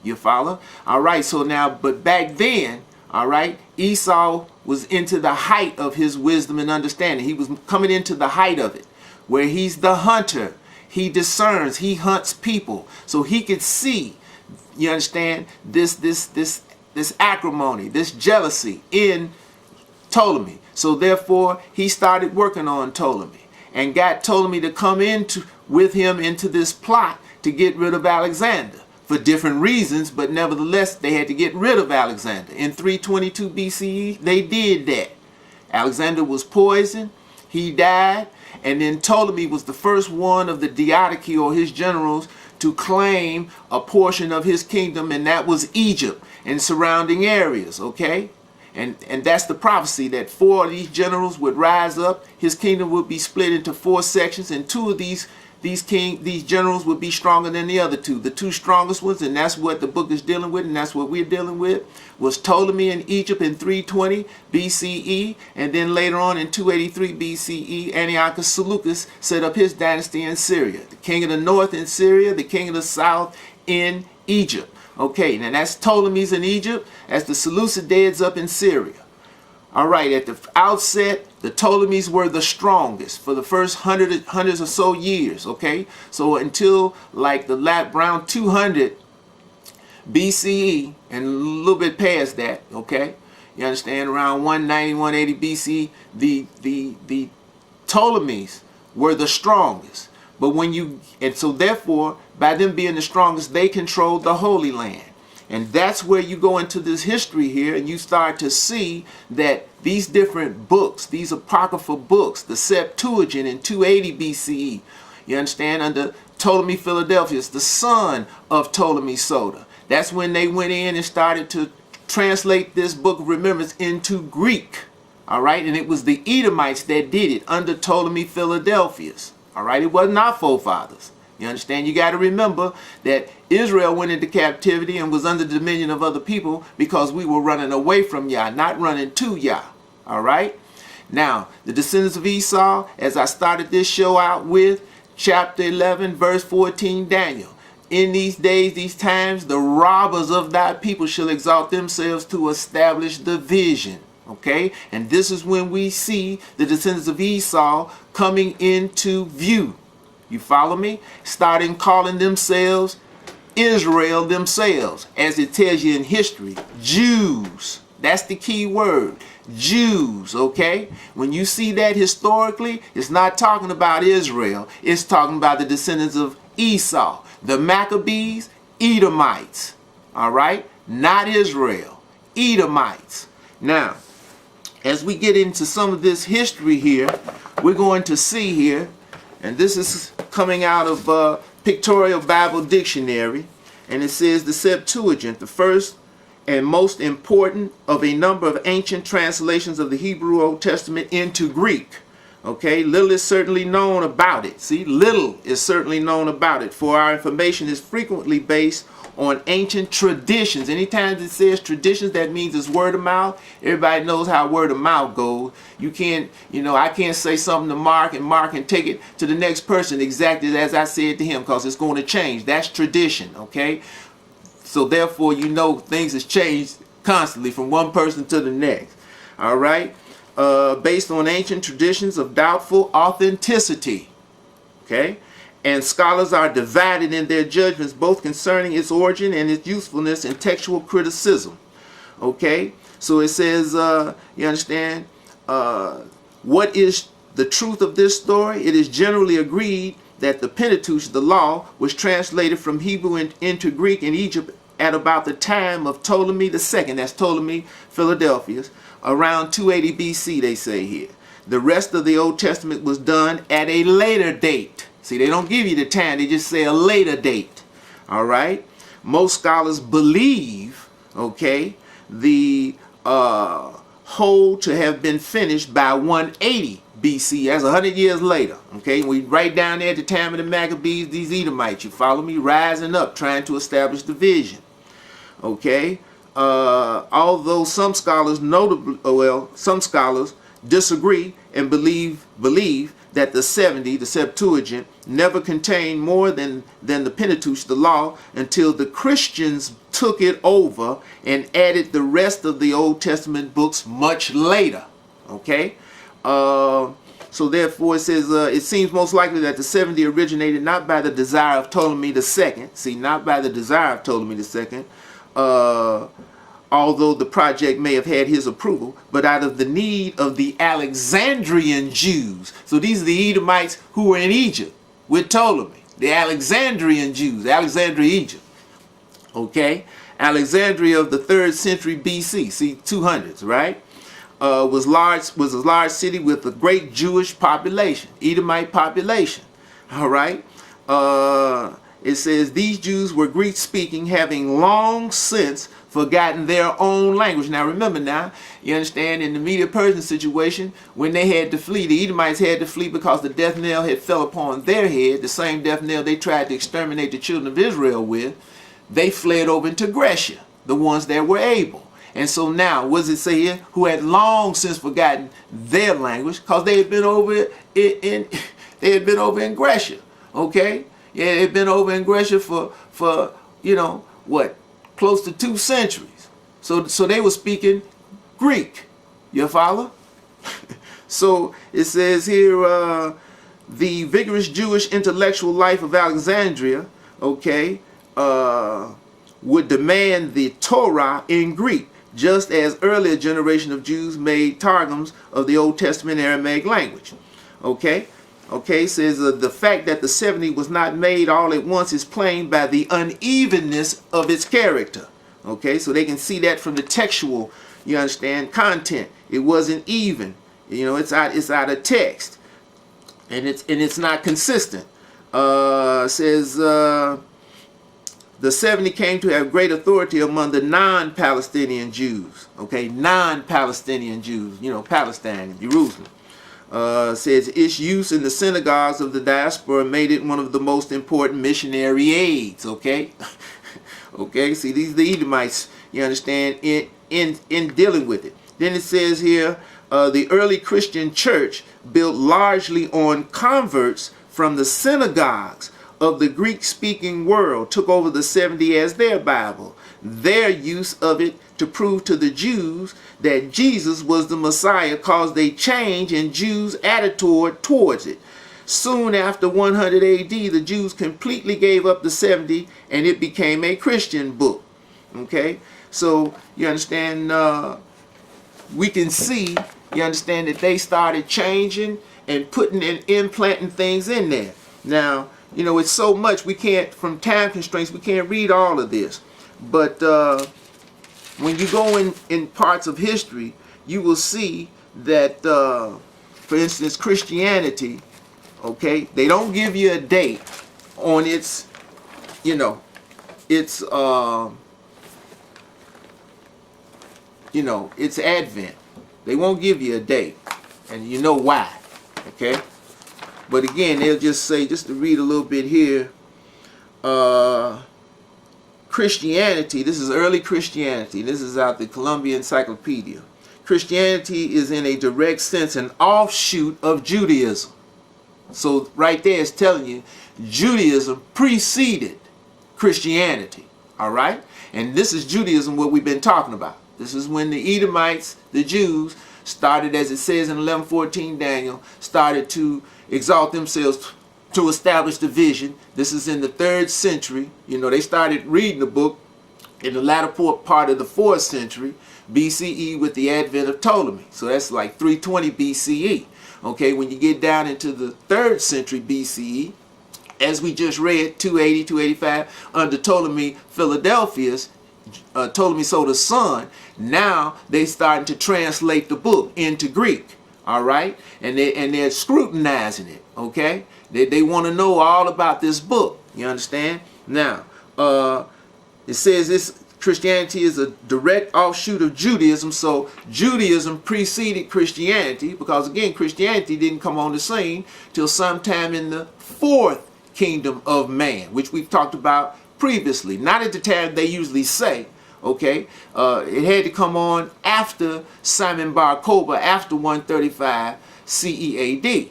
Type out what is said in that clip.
You follow? All right, so now, but back then, all right, Esau was into the height of his wisdom and understanding. He was coming into the height of it, where he's the hunter. He discerns, he hunts people. So he could see, you understand, this acrimony, this jealousy in Ptolemy. So therefore, he started working on Ptolemy and got Ptolemy to come with him into this plot to get rid of Alexander for different reasons, but nevertheless, they had to get rid of Alexander. In 322 BCE, they did that. Alexander was poisoned, he died, and then Ptolemy was the first one of the Diadochi, or his generals, to claim a portion of his kingdom, and that was Egypt and surrounding areas, okay? And that's the prophecy, that 4 of these generals would rise up. His kingdom would be split into 4 sections, and 2 of these generals would be stronger than the other 2. The 2 strongest ones, and that's what the book is dealing with, and that's what we're dealing with, was Ptolemy in Egypt in 320 BCE, and then later on in 283 BCE, Antiochus Seleucus set up his dynasty in Syria. The king of the north in Syria, the king of the south in Egypt. Okay, now that's Ptolemy's in Egypt, as the Seleucids up in Syria. All right, at the outset, the Ptolemies were the strongest for the first hundreds or so years, okay? So until like the around 200 BCE and a little bit past that, okay? You understand, around 190, 180 BC, the Ptolemies were the strongest. But so therefore, by them being the strongest, they controlled the Holy Land. And that's where you go into this history here, and you start to see that these different books, these apocryphal books, the Septuagint in 280 BCE, you understand, under Ptolemy Philadelphus, the son of Ptolemy Soter. That's when they went in and started to translate this book of remembrance into Greek. All right, and it was the Edomites that did it under Ptolemy Philadelphus. All right, it wasn't our forefathers. You understand? You got to remember that Israel went into captivity and was under the dominion of other people because we were running away from Yah, not running to Yah. All right? Now, the descendants of Esau, as I started this show out with, chapter 11, verse 14, Daniel. In these days, these times, the robbers of thy people shall exalt themselves to establish the vision. Okay? And this is when we see the descendants of Esau coming into view. You follow me? Starting calling themselves Israel themselves, as it tells you in history, Jews. That's the key word, Jews, okay? When you see that historically, it's not talking about Israel. It's talking about the descendants of Esau, the Maccabees, Edomites, all right? Not Israel, Edomites. Now, as we get into some of this history here, we're going to see here, and this is coming out of Pictorial Bible Dictionary, and it says the Septuagint, the first and most important of a number of ancient translations of the Hebrew Old Testament into Greek. Okay, little is certainly known about it. See, little is certainly known about it, for our information is frequently based on ancient traditions. Anytime it says traditions, that means it's word of mouth. Everybody knows how word of mouth goes. You can't, I can't say something to Mark and Mark can take it to the next person exactly as I said to him, because it's going to change. That's tradition, okay? So therefore, things has changed constantly from one person to the next. All right? Based on ancient traditions of doubtful authenticity. Okay? And scholars are divided in their judgments both concerning its origin and its usefulness in textual criticism. Okay? So it says, you understand, what is the truth of this story? It is generally agreed that the Pentateuch, the law, was translated from Hebrew into Greek in Egypt at about the time of Ptolemy II, that's Ptolemy Philadelphus, around 280 BC, they say here. The rest of the Old Testament was done at a later date. See, they don't give you the time, they just say a later date. All right? Most scholars believe, okay, the whole to have been finished by 180 BC, that's 100 years later. Okay, we right down there at the time of the Maccabees, these Edomites, you follow me, rising up, trying to establish the vision. Okay, although some scholars some scholars disagree and believe that the 70, the Septuagint, never contained more than the Pentateuch, the law, until the Christians took it over and added the rest of the Old Testament books much later. Okay? So therefore it says, it seems most likely that the 70 originated not by the desire of Ptolemy II. See, not by the desire of Ptolemy II. Although the project may have had his approval, but out of the need of the Alexandrian Jews. So these are the Edomites who were in Egypt with Ptolemy. The Alexandrian Jews, Alexandria, Egypt. Okay? Alexandria of the 3rd century BC, see, 200s, right? Was a large city with a great Jewish population, Edomite population. All right? It says these Jews were Greek speaking, having long since forgotten their own language. Now remember now, you understand, in the Medo-Persian situation, when they had to flee, the Edomites had to flee because the death knell had fell upon their head, the same death knell they tried to exterminate the children of Israel with. They fled over into Grecia, the ones that were able. And so now, what does it say here? Who had long since forgotten their language, because they had been over in Grecia. Okay? Yeah, they'd been over in Grecia for you know what, close to 2 centuries. So they were speaking Greek. You follow? So it says here, the vigorous Jewish intellectual life of Alexandria, okay, would demand the Torah in Greek, just as earlier generation of Jews made targums of the Old Testament Aramaic language. Okay? Okay, says the fact that the 70 was not made all at once is plain by the unevenness of its character. Okay, so they can see that from the textual, you understand, content. It wasn't even. You know, it's out of text. And it's not consistent. Says the 70 came to have great authority among the non-Palestinian Jews. Okay, non-Palestinian Jews, you know, Palestine, Jerusalem. Says its use in the synagogues of the diaspora made it one of the most important missionary aids. Okay, okay. See, these are the Edomites, you understand, in dealing with it. Then it says here, the early Christian church, built largely on converts from the synagogues of the Greek-speaking world, took over the 70 as their Bible. Their use of it to prove to the Jews that Jesus was the Messiah caused a change in Jews' attitude towards it. Soon after 100 AD, the Jews completely gave up the 70 and it became a Christian book. Okay, so you understand, we can see, you understand, that they started changing and putting and implanting things in there. Now, you know, it's so much, we can't, from time constraints, we can't read all of this. But when you go in parts of history, you will see that, for instance, Christianity, okay, they don't give you a date on its, you know, its, its advent. They won't give you a date, and you know why, okay? But again, they'll just say, just to read a little bit here, Christianity, this is early Christianity. This is out the Columbia Encyclopedia. Christianity is in a direct sense an offshoot of Judaism. So right there it's telling you Judaism preceded Christianity. All right? And this is Judaism, what we've been talking about. This is when the Edomites, the Jews, started, as it says in 11:14 Daniel, started to exalt themselves to establish the vision. This is in the 3rd century. You know, they started reading the book in the latter part of the 4th century BCE with the advent of Ptolemy. So that's like 320 BCE. Okay, when you get down into the 3rd century BCE, as we just read, 280, 285, under Ptolemy Philadelphus, Ptolemy Soter's son, now they starting to translate the book into Greek. All right, and they're scrutinizing it. Okay, they want to know all about this book. You understand? Now, it says this Christianity is a direct offshoot of Judaism. So Judaism preceded Christianity, because again, Christianity didn't come on the scene till sometime in the 4th kingdom of man, which we've talked about previously. Not at the time they usually say. Okay, it had to come on after Simon Bar Kokhba, after 135 CE AD.